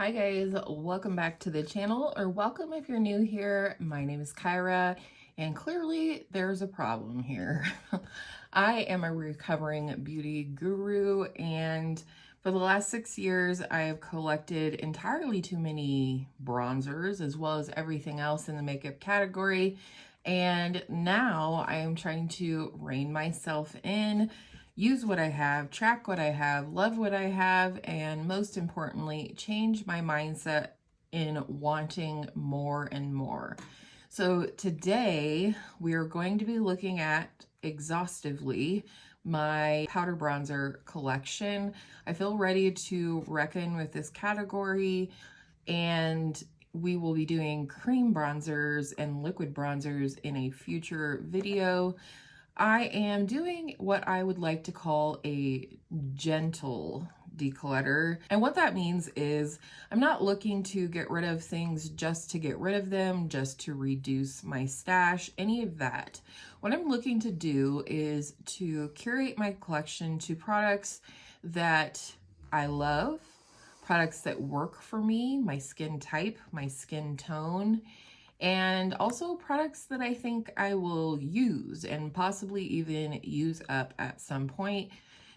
Hi guys, welcome back to the channel, or welcome if you're new here. My name is Kyra, and clearly there's a problem here. I am a recovering beauty guru, and for the last 6 years, I have collected entirely too many bronzers, as well as everything else in the makeup category. And now I am trying to rein myself in, use what I have, track what I have, love what I have, and most importantly, change my mindset in wanting more and more. So today we are going to be looking at exhaustively my powder bronzer collection. I feel ready to reckon with this category, and we will be doing cream bronzers and liquid bronzers in a future video. I am doing what I would like to call a gentle declutter. And what that means is I'm not looking to get rid of things just to get rid of them, just to reduce my stash, any of that. What I'm looking to do is to curate my collection to products that I love, products that work for me, my skin type, my skin tone, and also products that I think I will use and possibly even use up at some point.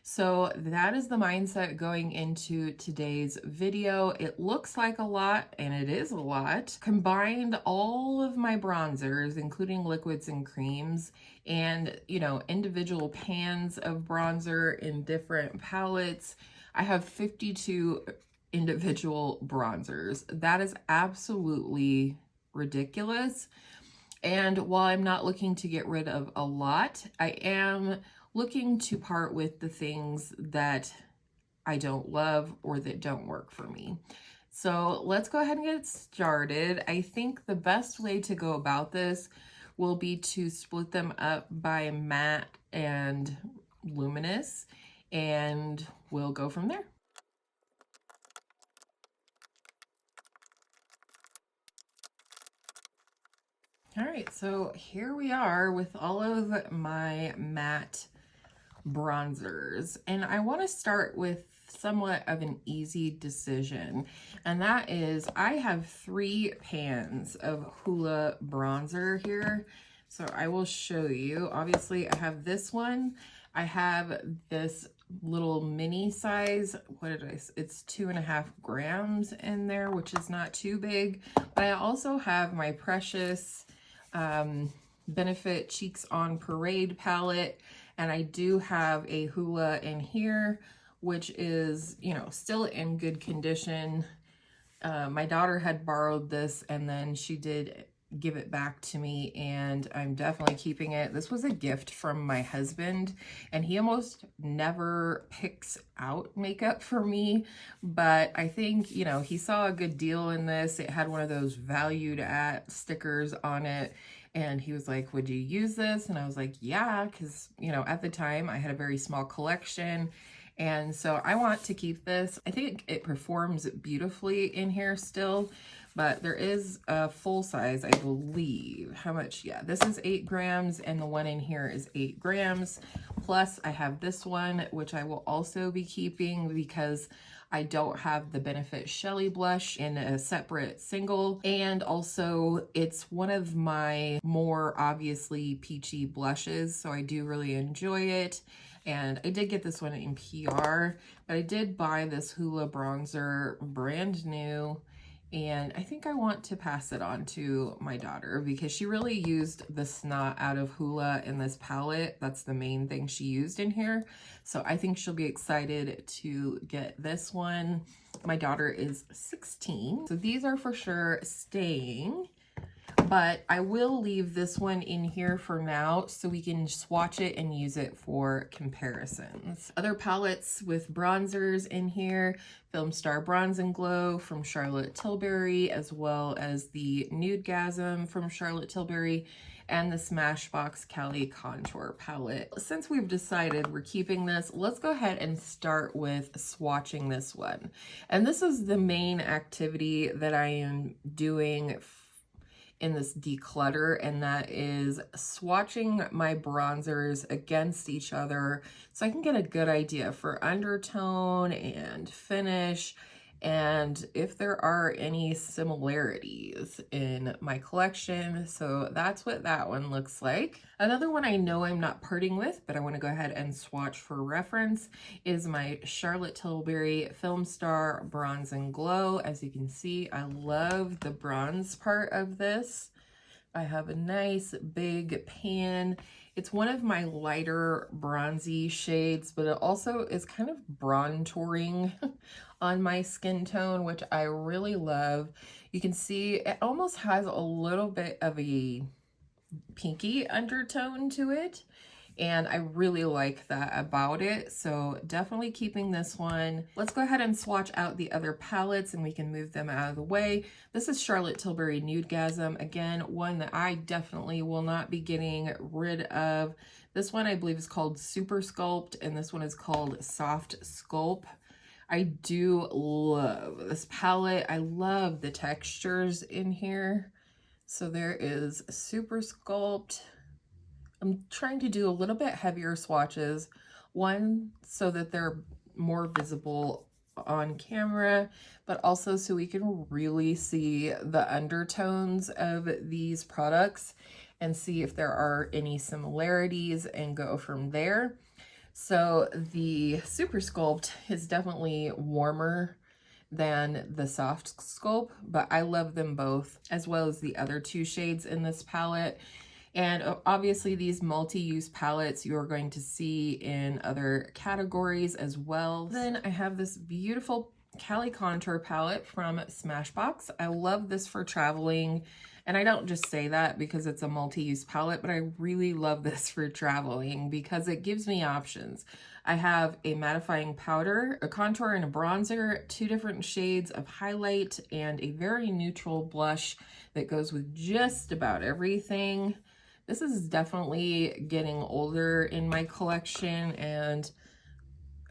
So that is the mindset going into today's video. It looks like a lot, and it is a lot. Combined all of my bronzers, including liquids and creams, and individual pans of bronzer in different palettes. I have 52 individual bronzers. That is absolutely ridiculous. And while I'm not looking to get rid of a lot, I am looking to part with the things that I don't love or that don't work for me. So let's go ahead and get started. I think the best way to go about this will be to split them up by matte and luminous, and we'll go from there. All right, so here we are with all of my matte bronzers, and I want to start with somewhat of an easy decision, and that is I have 3 pans of Hoola bronzer here. So I will show you. Obviously I have this one, I have this little mini size, it's 2.5 grams in there, which is not too big, but I also have my precious Benefit Cheeks on Parade palette, and I do have a Hoola in here, which is, still in good condition. My daughter had borrowed this, and then she did give it back to me, and I'm definitely keeping it. This was a gift from my husband, and he almost never picks out makeup for me, but I think, he saw a good deal in this. It had one of those valued at stickers on it, and he was like, would you use this? And I was like, yeah, because, at the time I had a very small collection, and so I want to keep this. I think it performs beautifully in here still, but there is a full size, I believe. How much? Yeah, this is 8 grams, and the one in here is 8 grams. Plus I have this one, which I will also be keeping because I don't have the Benefit Shelly blush in a separate single. And also it's one of my more obviously peachy blushes, so I do really enjoy it. And I did get this one in PR, but I did buy this Hoola bronzer brand new, and I think I want to pass it on to my daughter because she really used the snot out of Hoola in this palette. That's the main thing she used in here. So I think she'll be excited to get this one. My daughter is 16, so these are for sure staying. But I will leave this one in here for now so we can swatch it and use it for comparisons. Other palettes with bronzers in here: Film Star Bronze and Glow from Charlotte Tilbury, as well as the Nudegasm from Charlotte Tilbury, and the Smashbox Cali Contour palette. Since we've decided we're keeping this, let's go ahead and start with swatching this one. And this is the main activity that I am doing in this declutter, and that is swatching my bronzers against each other so I can get a good idea for undertone and finish and if there are any similarities in my collection. So that's what that one looks like. Another one I know I'm not parting with, but I want to go ahead and swatch for reference, is my Charlotte Tilbury Film Star Bronze and Glow. As you can see, I love the bronze part of this. I have a nice big pan. It's one of my lighter bronzy shades, but it also is kind of bronzing on my skin tone, which I really love. You can see it almost has a little bit of a pinky undertone to it, and I really like that about it. So definitely keeping this one. Let's go ahead and swatch out the other palettes and we can move them out of the way. This is Charlotte Tilbury Nudegasm. Again, one that I definitely will not be getting rid of. This one I believe is called Super Sculpt, and this one is called Soft Sculpt. I do love this palette. I love the textures in here. So there is Super Sculpt. I'm trying to do a little bit heavier swatches, one so that they're more visible on camera, but also so we can really see the undertones of these products and see if there are any similarities and go from there. So the Super Sculpt is definitely warmer than the Soft Sculpt, but I love them both, as well as the other two shades in this palette. And obviously these multi-use palettes you're going to see in other categories as well. Then I have this beautiful Cali Contour palette from Smashbox. I love this for traveling. And I don't just say that because it's a multi-use palette, but I really love this for traveling because it gives me options. I have a mattifying powder, a contour and a bronzer, 2 different shades of highlight, and a very neutral blush that goes with just about everything. This is definitely getting older in my collection, and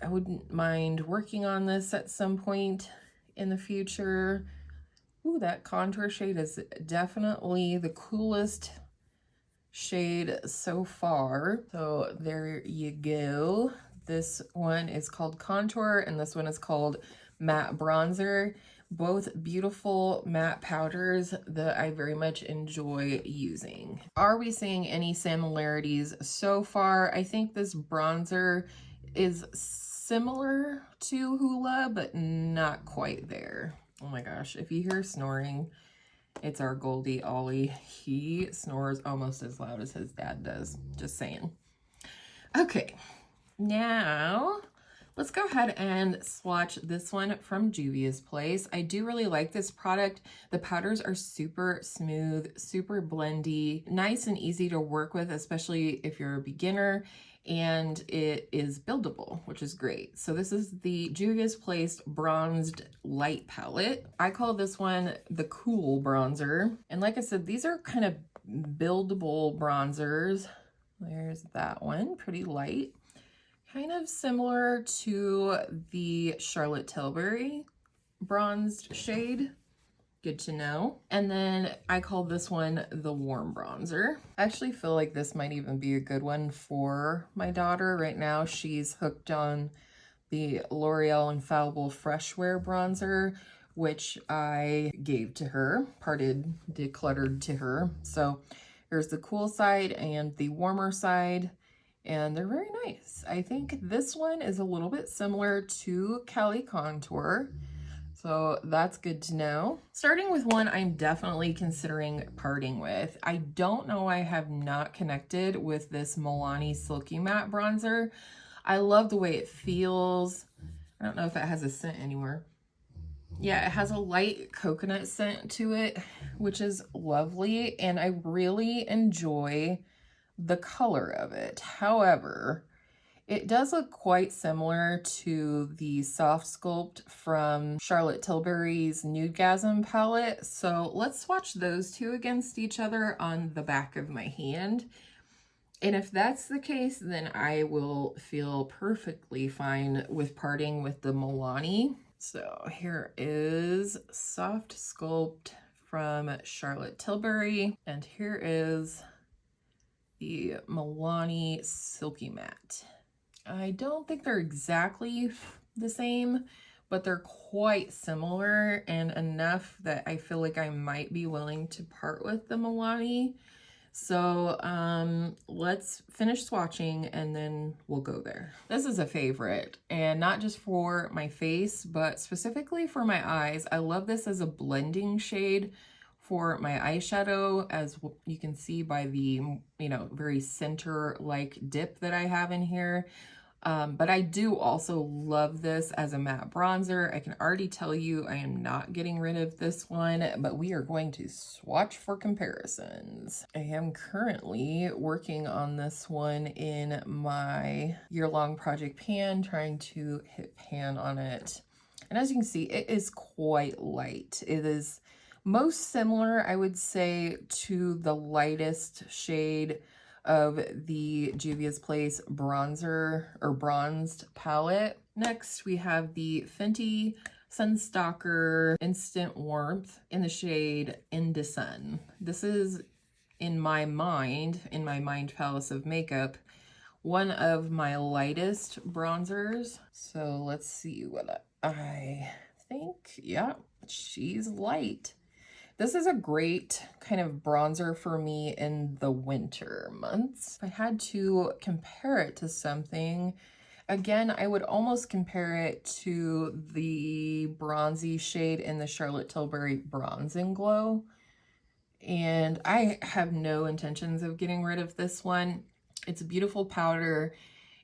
I wouldn't mind working on this at some point in the future. Ooh, that contour shade is definitely the coolest shade so far. So there you go. This one is called Contour, and this one is called Matte Bronzer. Both beautiful matte powders that I very much enjoy using. Are we seeing any similarities so far? I think this bronzer is similar to Hoola, but not quite there. Oh my gosh, if you hear snoring, it's our Goldie Ollie. He snores almost as loud as his dad does, just saying. Okay, now let's go ahead and swatch this one from Juvia's Place. I do really like this product. The powders are super smooth, super blendy, nice and easy to work with, especially if you're a beginner, and it is buildable, which is great. So this is the Juvia's Place Bronzed Light Palette. I call this one the Cool Bronzer. And like I said, these are kind of buildable bronzers. There's that one, pretty light. Kind of similar to the Charlotte Tilbury bronzed shade. Good to know. And then I call this one the Warm Bronzer. I actually feel like this might even be a good one for my daughter. Right now she's hooked on the L'Oreal Infallible Fresh Wear Bronzer, which I gave to her, parted, decluttered to her. So here's the cool side and the warmer side, and they're very nice. I think this one is a little bit similar to Cali Contour, so that's good to know. Starting with one I'm definitely considering parting with. I don't know why I have not connected with this Milani Silky Matte Bronzer. I love the way it feels. I don't know if it has a scent anywhere. Yeah, it has a light coconut scent to it, which is lovely, and I really enjoy the color of it. However, it does look quite similar to the Soft Sculpt from Charlotte Tilbury's Nudegasm palette. So let's swatch those two against each other on the back of my hand. And if that's the case, then I will feel perfectly fine with parting with the Milani. So here is Soft Sculpt from Charlotte Tilbury, and here is the Milani Silky Matte. I don't think they're exactly the same, but they're quite similar and enough that I feel like I might be willing to part with the Milani. So let's finish swatching and then we'll go there. This is a favorite, and not just for my face, but specifically for my eyes. I love this as a blending shade for my eyeshadow, as you can see by the, you know, very center-like dip that I have in here. But I do also love this as a matte bronzer. I can already tell you I am not getting rid of this one, but we are going to swatch for comparisons. I am currently working on this one in my year-long project pan, trying to hit pan on it. And as you can see, it is quite light. It is most similar, I would say, to the lightest shade of the Juvia's Place bronzer or bronzed palette. Next, we have the Fenty Sunstalker Instant Warmth in the shade Indecent. This is, in my mind palace of makeup, one of my lightest bronzers. So let's see what I think. Yeah, she's light. This is a great kind of bronzer for me in the winter months. If I had to compare it to something, again, I would almost compare it to the bronzy shade in the Charlotte Tilbury Bronze and Glow. And I have no intentions of getting rid of this one. It's a beautiful powder.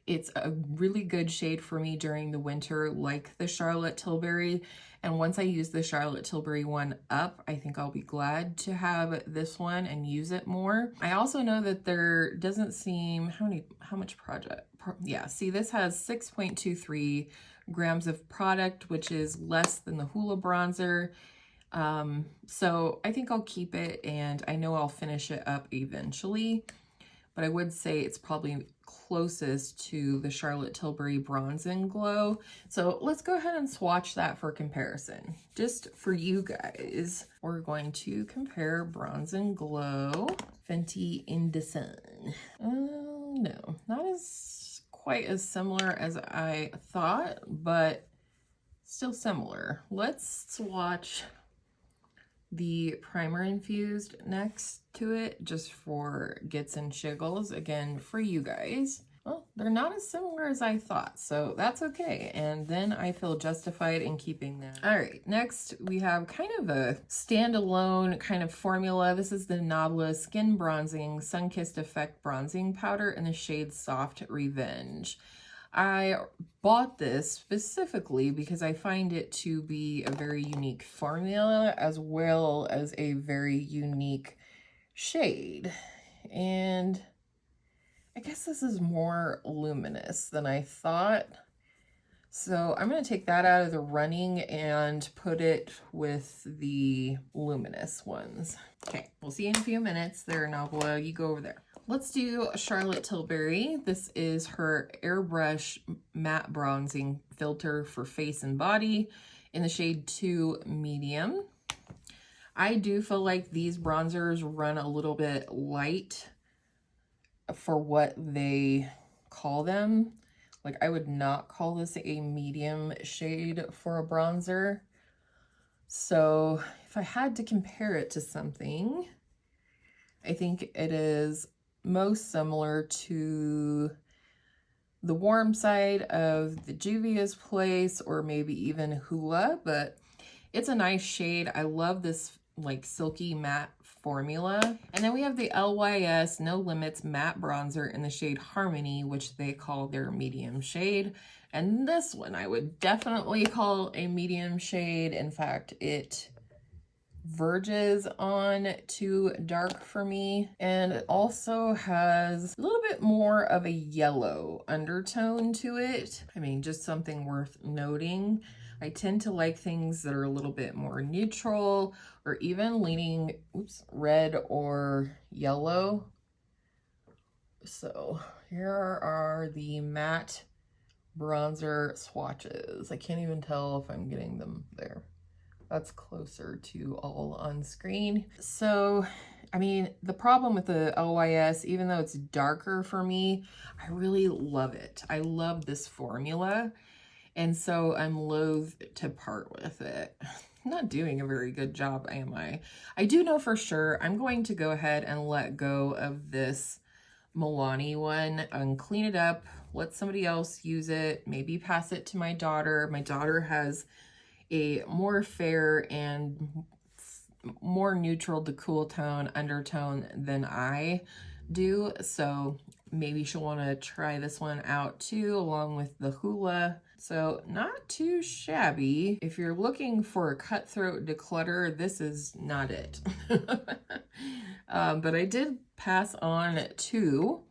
It's a really good shade for me during the winter, like the Charlotte Tilbury. And once I use the Charlotte Tilbury one up, I think I'll be glad to have this one and use it more. I also know that there doesn't seem, how much yeah, see, this has 6.23 grams of product, which is less than the Hoola bronzer. So I think I'll keep it, and I know I'll finish it up eventually. But I would say it's probably closest to the Charlotte Tilbury Bronze and Glow. So let's go ahead and swatch that for comparison. Just for you guys, we're going to compare Bronze and Glow, Fenty Indecent. No, not as quite as similar as I thought, but still similar. Let's swatch the primer infused next to it, just for gits and shiggles, again for you guys. Well, they're not as similar as I thought, so that's okay, and then I feel justified in keeping them. All right, next we have kind of a standalone kind of formula. This is the Nabla Skin Bronzing Sun-Kissed Effect Bronzing Powder in the shade Soft Revenge. I bought this specifically because I find it to be a very unique formula, as well as a very unique shade. And I guess this is more luminous than I thought. So I'm going to take that out of the running and put it with the luminous ones. Okay, we'll see you in a few minutes. There, Nabla, you go over there. Let's do Charlotte Tilbury. This is her Airbrush Matte Bronzing Filter for face and body in the shade 2 Medium. I do feel like these bronzers run a little bit light for what they call them. Like, I would not call this a medium shade for a bronzer. So if I had to compare it to something, I think it is most similar to the warm side of the Juvia's Place, or maybe even Hoola, but it's a nice shade. I love this like silky matte formula. And then we have the LYS No Limits Matte Bronzer in the shade Harmony, which they call their medium shade. And this one I would definitely call a medium shade. In fact, it verges on too dark for me, and it also has a little bit more of a yellow undertone to it. I mean, just something worth noting. I tend to like things that are a little bit more neutral, or even leaning red or yellow. So here are the matte bronzer swatches. I can't even tell if I'm getting them there. That's closer to all on screen. So, I mean, the problem with the LYS, even though it's darker for me, I really love it. I love this formula. And so I'm loath to part with it. I'm not doing a very good job, am I? I do know for sure I'm going to go ahead and let go of this Milani one and clean it up, let somebody else use it, maybe pass it to my daughter. My daughter has a more fair and more neutral to cool tone undertone than I do, so maybe she'll want to try this one out too, along with the hula. So not too shabby. If you're looking for a cutthroat declutter, this is not it. But I did pass on 2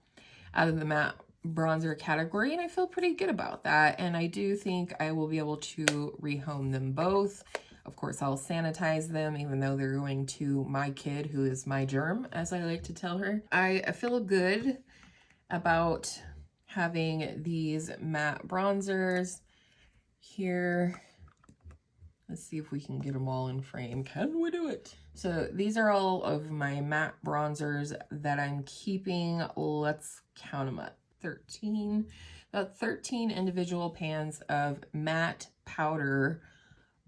out of the matte bronzer category, and I feel pretty good about that. And I do think I will be able to rehome them both. Of course, I'll sanitize them, even though they're going to my kid, who is my germ, as I like to tell her. I feel good about having these matte bronzers here. Let's see if we can get them all in frame. Can we do it? So these are all of my matte bronzers that I'm keeping. Let's count them up. 13, about 13 individual pans of matte powder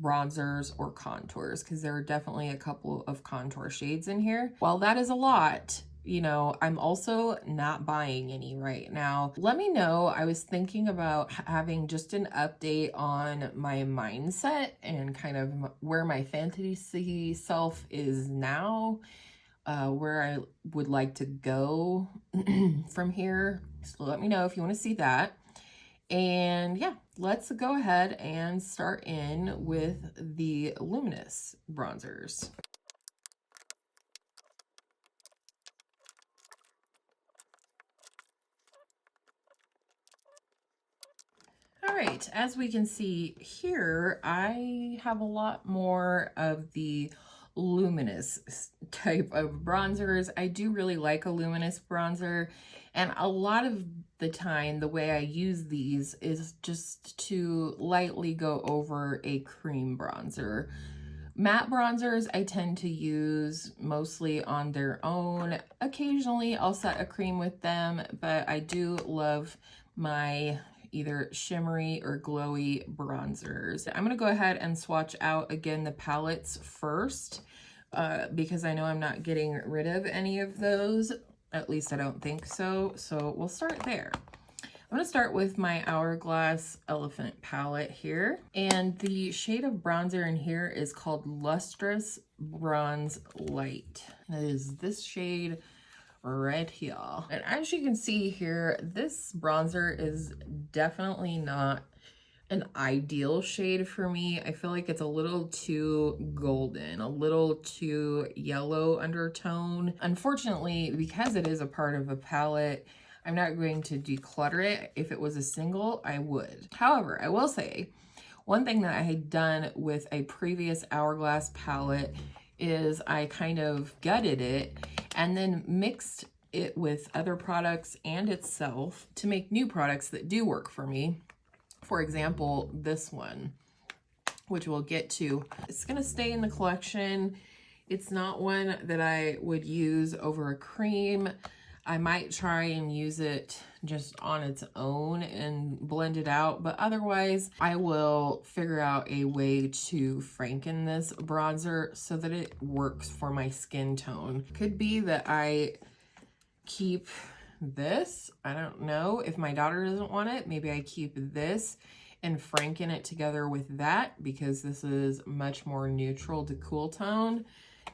bronzers or contours, because there are definitely a couple of contour shades in here. While that is a lot, you know, I'm also not buying any right now. Let me know. I was thinking about having just an update on my mindset and kind of where my fantasy self is now, where I would like to go from here. So let me know if you want to see that. And yeah, let's go ahead and start in with the luminous bronzers. All right, as we can see here, I have a lot more of the luminous type of bronzers. I do really like a luminous bronzer, and a lot of the time the way I use these is just to lightly go over a cream bronzer. Matte bronzers I tend to use mostly on their own. Occasionally I'll set a cream with them, but I do love my either shimmery or glowy bronzers. I'm going to go ahead and swatch out again the palettes first, because I know I'm not getting rid of any of those. At least I don't think so. So we'll start there. I'm going to start with my Hourglass Elephant palette here. And the shade of bronzer in here is called Lustrous Bronze Light. And it is this shade right here. And as you can see here, this bronzer is definitely not an ideal shade for me. I feel like it's a little too golden, a little too yellow undertone. Unfortunately, because it is a part of a palette, I'm not going to declutter it. If it was a single, I would. However, I will say, one thing that I had done with a previous Hourglass palette is I kind of gutted it and then mixed it with other products and itself to make new products that do work for me. For example, this one, which we'll get to. It's gonna stay in the collection. It's not one that I would use over a cream. I might try and use it just on its own and blend it out, but otherwise I will figure out a way to franken this bronzer so that it works for my skin tone. Could be that I keep this. I don't know. If my daughter doesn't want it, maybe I keep this and franken it together with that, because this is much more neutral to cool tone.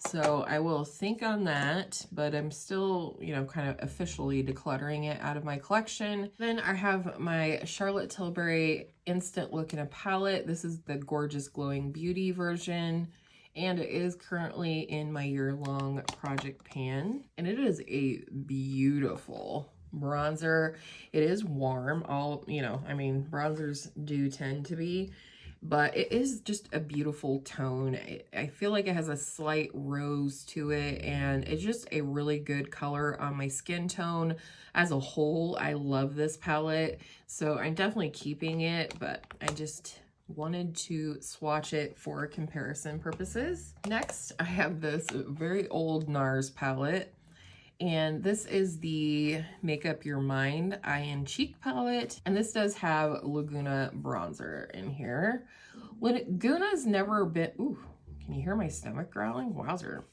So I will think on that, but I'm still, you know, kind of officially decluttering it out of my collection. Then I have my Charlotte Tilbury Instant Look in a palette. This is the Gorgeous Glowing Beauty version, and it is currently in my year-long project pan. And it is a beautiful bronzer. It is warm. I mean, bronzers do tend to be, but it is just a beautiful tone. I feel like it has a slight rose to it, and it's just a really good color on my skin tone. As a whole, I love this palette, so I'm definitely keeping it, but I just wanted to swatch it for comparison purposes. Next, I have this very old NARS palette, And this is the Make Up Your Mind Eye and Cheek palette. And this does have Laguna bronzer in here. Laguna's never been, ooh, can you hear my stomach growling? Wowzer.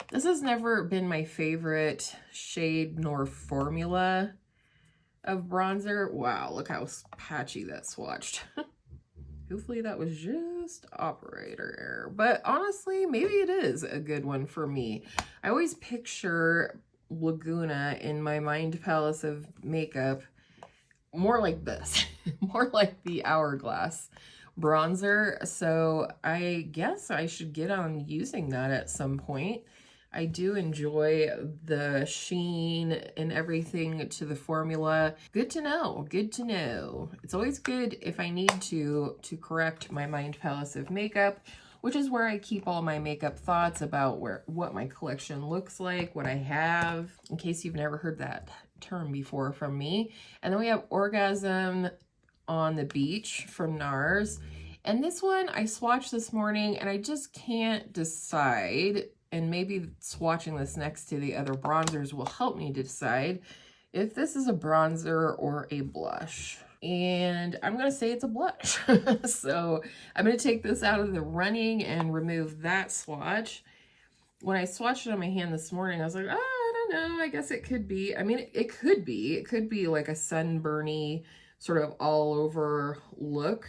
This has never been my favorite shade nor formula of bronzer. Wow, look how patchy that swatched. Hopefully that was just operator error. But honestly, maybe it is a good one for me. I always picture Laguna in my mind palace of makeup more like this, more like the Hourglass bronzer. So I guess I should get on using that at some point. I do enjoy the sheen and everything to the formula. Good to know, good to know. It's always good if I need to correct my mind palace of makeup, which is where I keep all my makeup thoughts about what my collection looks like, what I have, in case you've never heard that term before from me. And then we have Orgasm on the Beach from NARS. And this one I swatched this morning and I just can't decide, and maybe swatching this next to the other bronzers will help me decide if this is a bronzer or a blush. And I'm gonna say it's a blush. So I'm gonna take this out of the running and remove that swatch. When I swatched it on my hand this morning, I was like, oh, I don't know, I guess it could be. I mean, it could be like a sunburny sort of all over look,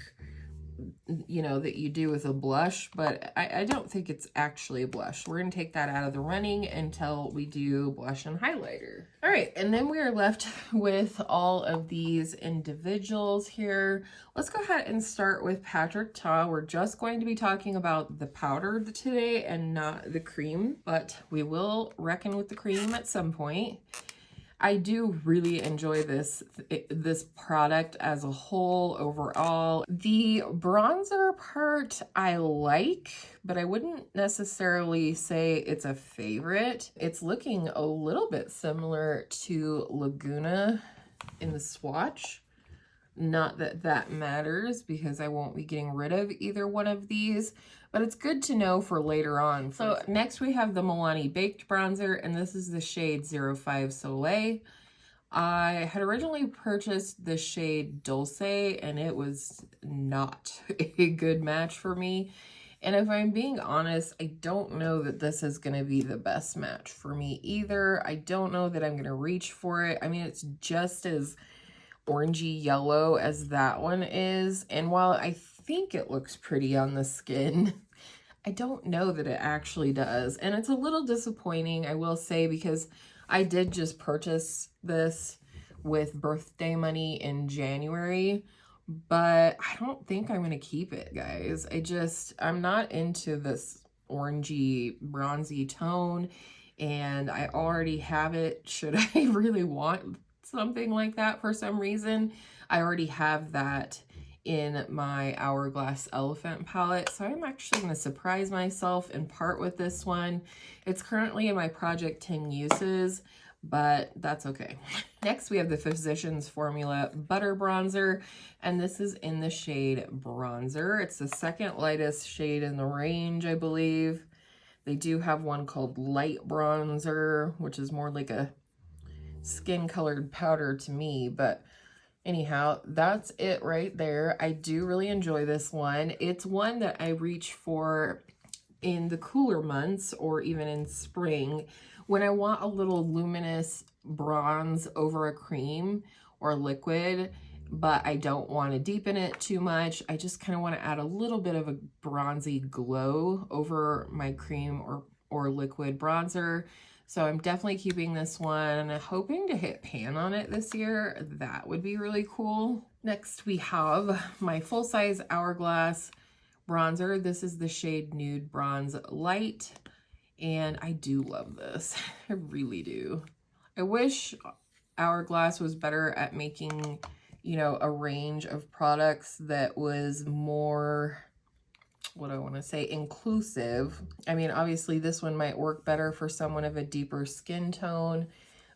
you know, that you do with a blush, but I don't think it's actually a blush. We're gonna take that out of the running until we do blush and highlighter. All right, and then we are left with all of these individuals here. Let's go ahead and start with Patrick Ta. We're just going to be talking about the powder today and not the cream, but we will reckon with the cream at some point. I do really enjoy this product as a whole overall. The bronzer part I like, but I wouldn't necessarily say it's a favorite. It's looking a little bit similar to Laguna in the swatch. Not that that matters because I won't be getting rid of either one of these, but it's good to know for later on. So next we have the Milani Baked Bronzer, and this is the shade 05 Soleil. I had originally purchased the shade Dulce, and it was not a good match for me. And if I'm being honest, I don't know that this is going to be the best match for me either. I don't know that I'm going to reach for it. I mean, it's just as orangey yellow as that one is, and while I think it looks pretty on the skin, I don't know that it actually does, and it's a little disappointing, I will say, because I did just purchase this with birthday money in January, but I don't think I'm gonna keep it, guys. I'm not into this orangey bronzy tone, and I already have it. Should I really want something like that for some reason? I already have that in my Hourglass Elephant palette, so I'm actually going to surprise myself and part with this one. It's currently in my Project 10 Uses, but that's okay. Next, we have the Physicians Formula Butter Bronzer, and this is in the shade Bronzer. It's the second lightest shade in the range, I believe. They do have one called Light Bronzer, which is more like a skin colored powder to me, but anyhow, that's it right there. I do really enjoy this one. It's one that I reach for in the cooler months or even in spring when I want a little luminous bronze over a cream or liquid, but I don't want to deepen it too much. I just kind of want to add a little bit of a bronzy glow over my cream or liquid bronzer. So I'm definitely keeping this one, hoping to hit pan on it this year. That would be really cool. Next, we have my full-size Hourglass bronzer. This is the shade Nude Bronze Light, and I do love this. I really do. I wish Hourglass was better at making, you know, a range of products that was more, what do I want to say, inclusive. I mean, obviously this one might work better for someone of a deeper skin tone,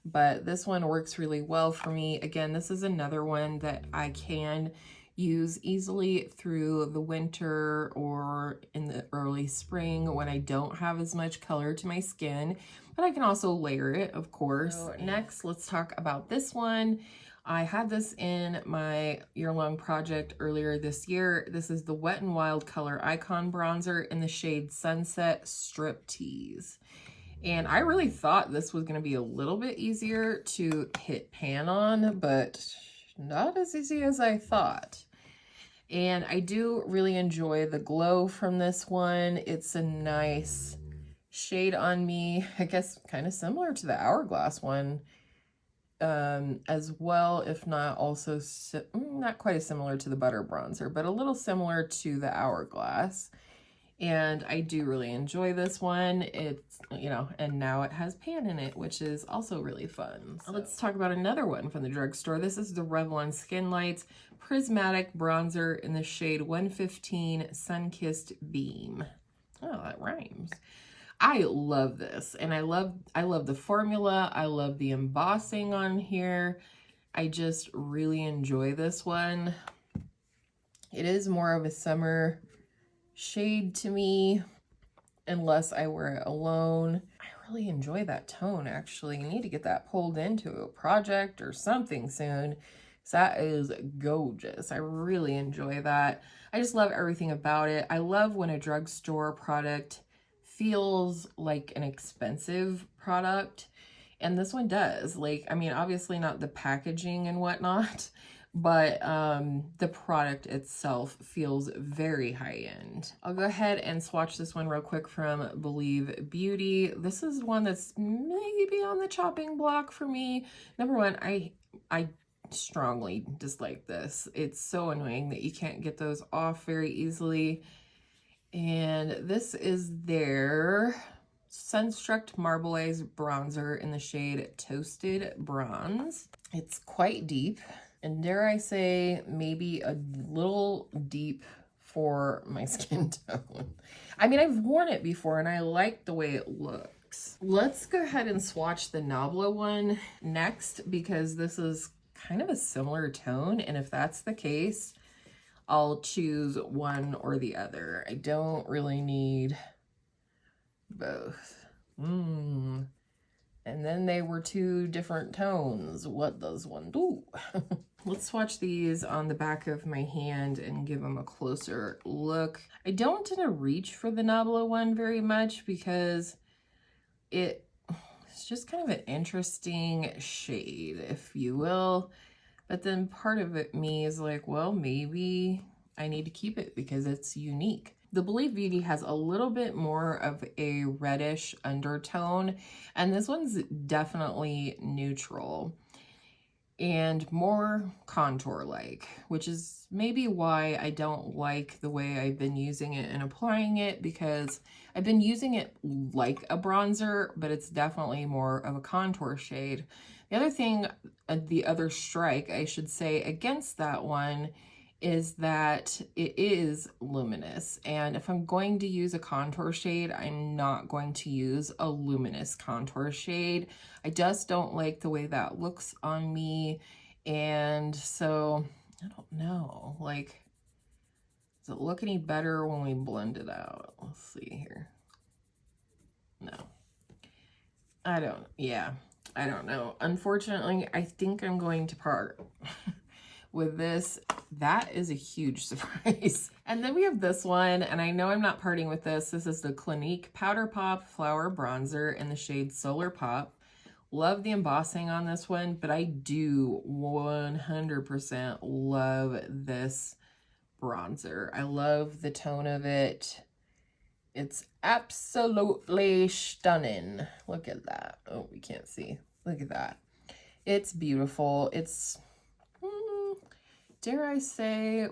but this one works really well for me. Again, this is another one that I can use easily through the winter or in the early spring when I don't have as much color to my skin, but I can also layer it, of course. So next, let's talk about this one. I had this in my year-long project earlier this year. This is the Wet n Wild Color Icon Bronzer in the shade Sunset Striptease. And I really thought this was going to be a little bit easier to hit pan on, but not as easy as I thought. And I do really enjoy the glow from this one. It's a nice shade on me, I guess kind of similar to the Hourglass one as well, if not also not quite as similar to the Butter Bronzer, but a little similar to the Hourglass. And I do really enjoy this one. It's, you know, and now it has pan in it, which is also really fun. So let's talk about another one from the drugstore. This is the Revlon Skin Lights Prismatic Bronzer in the shade 115 Sun-Kissed Beam. Oh, that rhymes. I love this, and I love the formula. I love the embossing on here. I just really enjoy this one. It is more of a summer shade to me, unless I wear it alone. I really enjoy that tone, actually. You need to get that pulled into a project or something soon. So that is gorgeous. I really enjoy that. I just love everything about it. I love when a drugstore product feels like an expensive product, and this one does. Like, I mean, obviously not the packaging and whatnot, but the product itself feels very high end. I'll go ahead and swatch this one real quick from Believe Beauty. This is one that's maybe on the chopping block for me. Number one, I strongly dislike this. It's so annoying that you can't get those off very easily. And this is their Sunstruck Marbleize Bronzer in the shade Toasted Bronze. It's quite deep, and dare I say, maybe a little deep for my skin tone. I mean, I've worn it before, and I like the way it looks. Let's go ahead and swatch the Nabla one next, because this is kind of a similar tone, and if that's the case, I'll choose one or the other. I don't really need both. And then they were two different tones. What does one do? Let's swatch these on the back of my hand and give them a closer look. I don't tend to reach for the Nabla one very much because it's just kind of an interesting shade, if you will. But then part of me is like, well, maybe I need to keep it because it's unique. The Believe Beauty has a little bit more of a reddish undertone, and this one's definitely neutral and more contour-like, which is maybe why I don't like the way I've been using it and applying it, because I've been using it like a bronzer, but it's definitely more of a contour shade. The other thing, the other strike, I should say, against that one is that it is luminous. And if I'm going to use a contour shade, I'm not going to use a luminous contour shade. I just don't like the way that looks on me. And so, I don't know, like, does it look any better when we blend it out? Let's see here. No. I don't know. Unfortunately, I think I'm going to part with this. That is a huge surprise. And then we have this one, and I know I'm not parting with this. This is the Clinique Powder Pop Flower Bronzer in the shade Solar Pop. Love the embossing on this one, but I do 100% love this bronzer. I love the tone of it. It's absolutely stunning. Look at that. Oh, we can't see. Look at that. It's beautiful. It's, dare I say,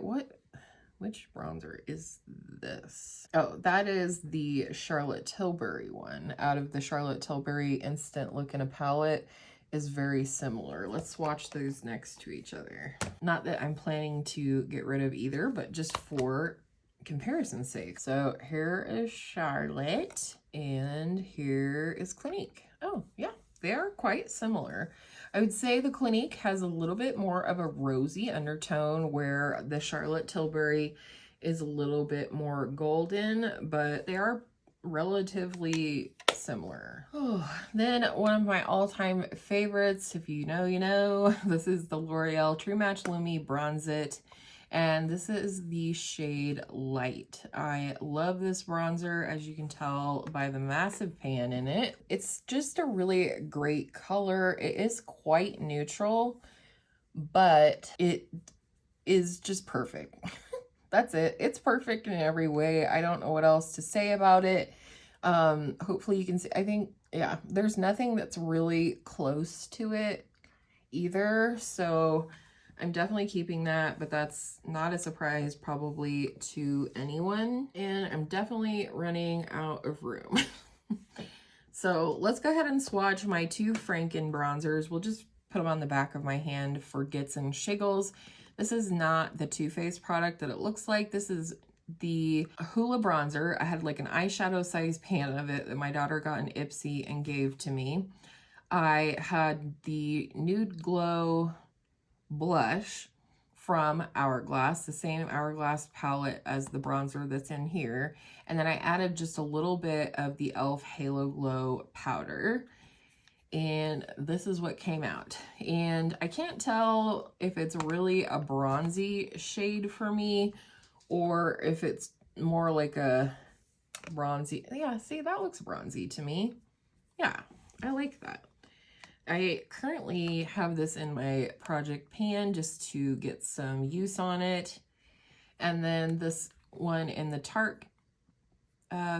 which bronzer is this? Oh, that is the Charlotte Tilbury one. Out of the Charlotte Tilbury Instant Look in a Palette is very similar. Let's swatch those next to each other. Not that I'm planning to get rid of either, but just for comparison's sake. So here is Charlotte and here is Clinique. Oh yeah, they are quite similar. I would say the Clinique has a little bit more of a rosy undertone, where the Charlotte Tilbury is a little bit more golden, but they are relatively similar. Oh, then one of my all-time favorites, if you know, you know, this is the L'Oreal True Match Lumi Bronze It. And this is the shade Light. I love this bronzer, as you can tell by the massive pan in it. It's just a really great color. It is quite neutral, but it is just perfect. That's it. It's perfect in every way. I don't know what else to say about it. Hopefully you can see, I think, yeah, there's nothing that's really close to it either. So I'm definitely keeping that, but that's not a surprise probably to anyone. And I'm definitely running out of room. So let's go ahead and swatch my two Franken bronzers. We'll just put them on the back of my hand for gits and shiggles. This is not the Too Faced product that it looks like. This is the Hoola bronzer. I had like an eyeshadow size pan of it that my daughter got in Ipsy and gave to me. I had the Nude Glow blush from Hourglass, the same Hourglass palette as the bronzer that's in here. And then I added just a little bit of the e.l.f. Halo Glow powder. And this is what came out. And I can't tell if it's really a bronzy shade for me or if it's more like a bronzy. Yeah, see, that looks bronzy to me. Yeah, I like that. I currently have this in my project pan just to get some use on it. And then this one in the Tarte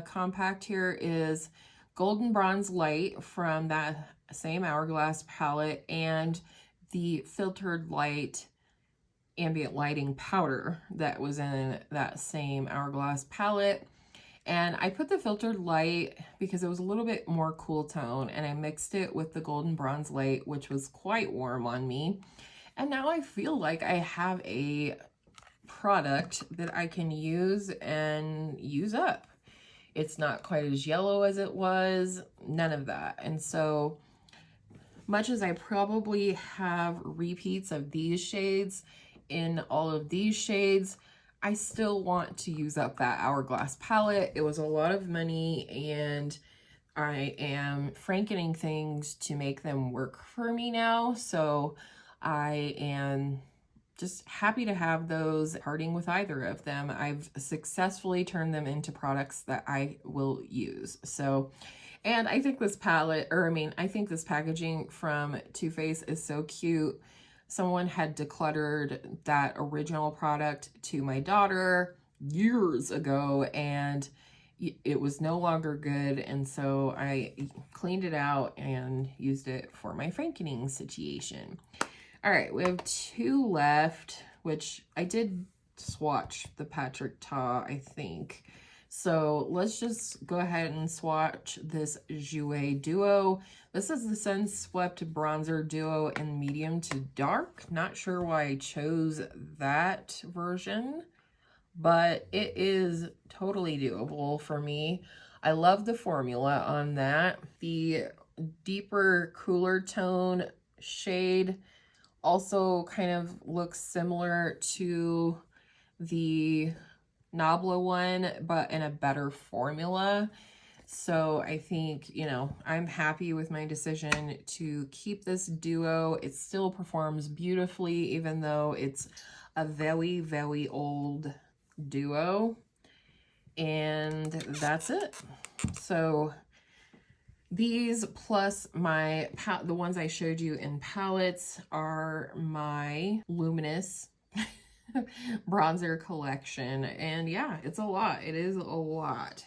compact here is Golden Bronze Light from that same Hourglass palette, and the Filtered Light ambient lighting powder that was in that same Hourglass palette. And I put the Filtered Light because it was a little bit more cool tone, and I mixed it with the Golden Bronze Light, which was quite warm on me. And now I feel like I have a product that I can use and use up. It's not quite as yellow as it was, none of that. And so much as I probably have repeats of these shades in all of these shades, I still want to use up that Hourglass palette. It was a lot of money, and I am frankening things to make them work for me now. So I am just happy to have those. Parting with either of them, I've successfully turned them into products that I will use. So, and I think this palette, I think this packaging from Too Faced is so cute. Someone had decluttered that original product to my daughter years ago, and it was no longer good. And so I cleaned it out and used it for my frankening situation. All right, we have two left, which I did swatch the Patrick Ta, I think. So let's just go ahead and swatch this Jouer Duo. This is the Sunswept Bronzer Duo in medium to dark. Not sure why I chose that version, but it is totally doable for me. I love the formula on that. The deeper, cooler tone shade also kind of looks similar to the Nabla one, but in a better formula. So I think, you know, I'm happy with my decision to keep this duo. It still performs beautifully, even though it's a very, very old duo. And that's it. So these plus the ones I showed you in palettes are my Luminous bronzer collection. And yeah, it's a lot. It is a lot.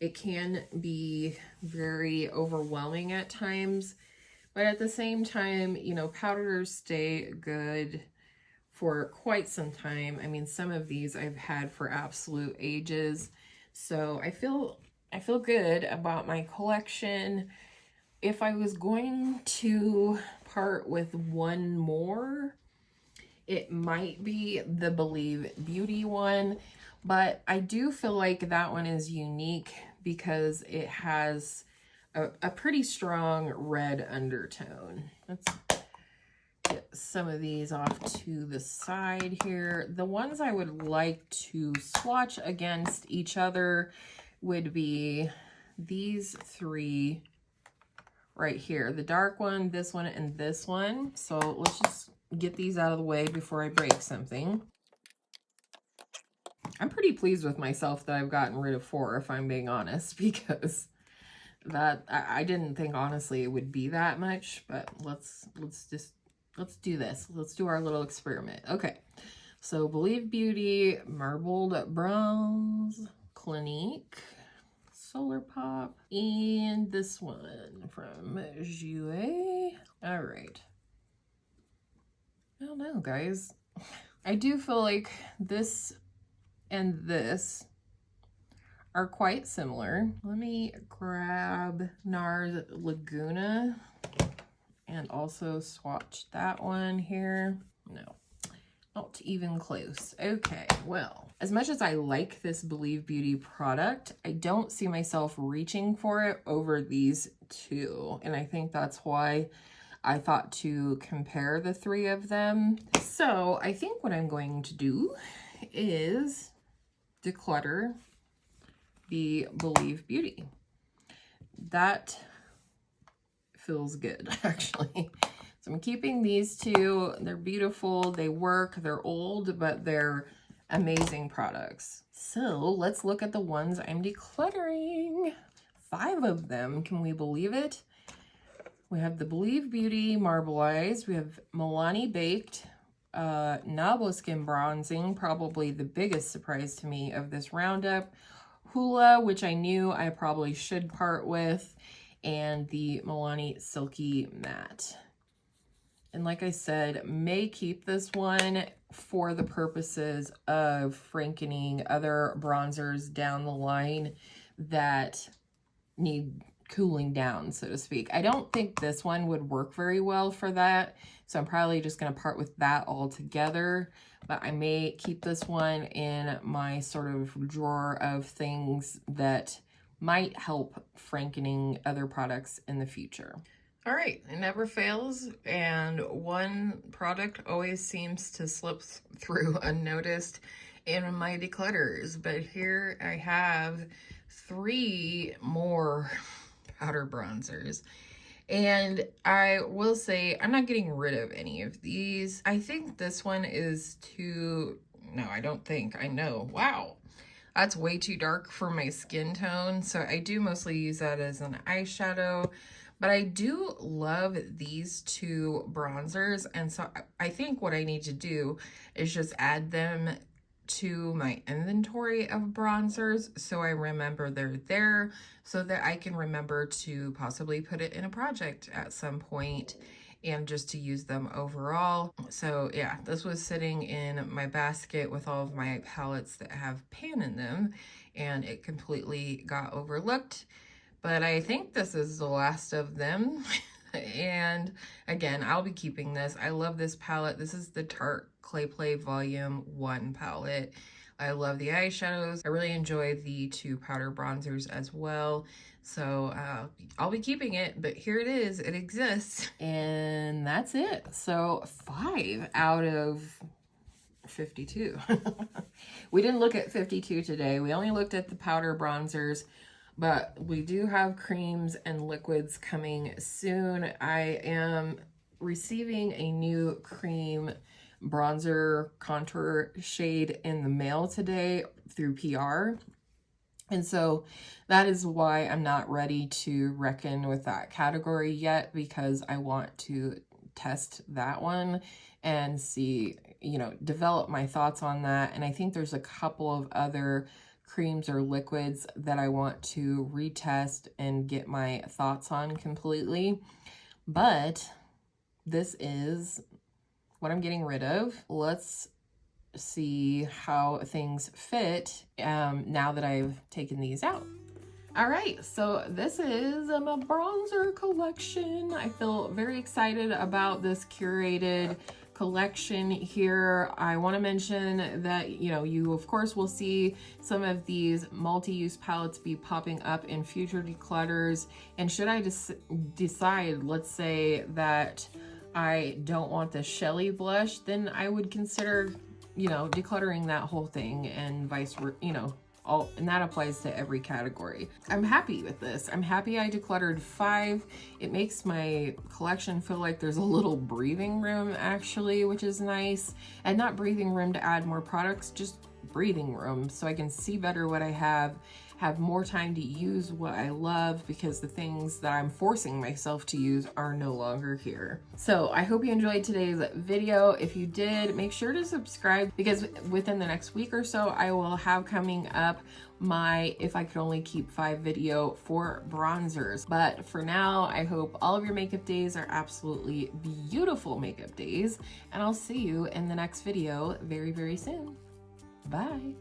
It can be very overwhelming at times, but at the same time, you know, powders stay good for quite some time. I mean, some of these I've had for absolute ages. So I feel good about my collection. If I was going to part with one more, it might be the Believe Beauty one, but I do feel like that one is unique because it has a pretty strong red undertone. Let's get some of these off to the side here. The ones I would like to swatch against each other would be these three right here. The dark one, this one, and this one. So let's just get these out of the way before I break something. I'm pretty pleased with myself that I've gotten rid of 4, if I'm being honest, because that I didn't think honestly it would be that much, but let's do this. Let's do our little experiment. Okay, so Believe Beauty, Marbled Bronze, Clinique, Solar Pop, and this one from Jouer. All right. I don't know, guys. I do feel like this and this are quite similar. Let me grab NARS Laguna and also swatch that one here. No, not even close. Okay, well, as much as I like this Believe Beauty product, I don't see myself reaching for it over these two. And I think that's why I thought to compare the 3 of them. So I think what I'm going to do is declutter the Believe Beauty. That feels good, actually. So I'm keeping these 2. They're beautiful, they work, they're old, but they're amazing products. So let's look at the ones I'm decluttering. 5 of them, can we believe it? We have the Believe Beauty Marble Eyes, we have Milani Baked, Nabla Skin Bronzing, probably the biggest surprise to me of this roundup, Hula, which I knew I probably should part with, and the Milani Silky Matte. And like I said, may keep this one for the purposes of frankening other bronzers down the line that need cooling down, so to speak. I don't think this one would work very well for that, so I'm probably just going to part with that altogether. But I may keep this one in my sort of drawer of things that might help frankening other products in the future. All right, it never fails, and one product always seems to slip through unnoticed in my declutters. But here I have 3 more powder bronzers. And I will say, I'm not getting rid of any of these. I think this one is too, no, I don't think, I know. Wow, that's way too dark for my skin tone. So I do mostly use that as an eyeshadow. But I do love these 2 bronzers. And so I think what I need to do is just add them to my inventory of bronzers so I remember they're there, so that I can remember to possibly put it in a project at some point and just to use them overall. So yeah, this was sitting in my basket with all of my palettes that have pan in them, and it completely got overlooked. But I think this is the last of them. And again, I'll be keeping this. I love this palette. This is the Tarte Clay Play Volume 1 palette. I love the eyeshadows. I really enjoy the 2 powder bronzers as well. So I'll be keeping it, but here it is. It exists. And that's it. So 5 out of 52. We didn't look at 52 today. We only looked at the powder bronzers. But we do have creams and liquids coming soon. I am receiving a new cream bronzer contour shade in the mail today through PR. And so that is why I'm not ready to reckon with that category yet, because I want to test that one and see, you know, develop my thoughts on that. And I think there's a couple of other creams or liquids that I want to retest and get my thoughts on completely. But this is what I'm getting rid of. Let's see how things fit now that I've taken these out. All right, so this is my bronzer collection. I feel very excited about this curated collection here. I want to mention that, you know, you of course will see some of these multi-use palettes be popping up in future declutters. And should I decide, let's say that I don't want the Shelly blush, then I would consider, you know, decluttering that whole thing, and vice versa, you know, and that applies to every category. I'm happy with this. I'm happy I decluttered 5. It makes my collection feel like there's a little breathing room actually, which is nice. And not breathing room to add more products, just breathing room so I can see better what I have more time to use what I love, because the things that I'm forcing myself to use are no longer here. So I hope you enjoyed today's video. If you did, make sure to subscribe, because within the next week or so, I will have coming up my If I Could Only Keep 5 video for bronzers. But for now, I hope all of your makeup days are absolutely beautiful makeup days, and I'll see you in the next video very, very soon. Bye.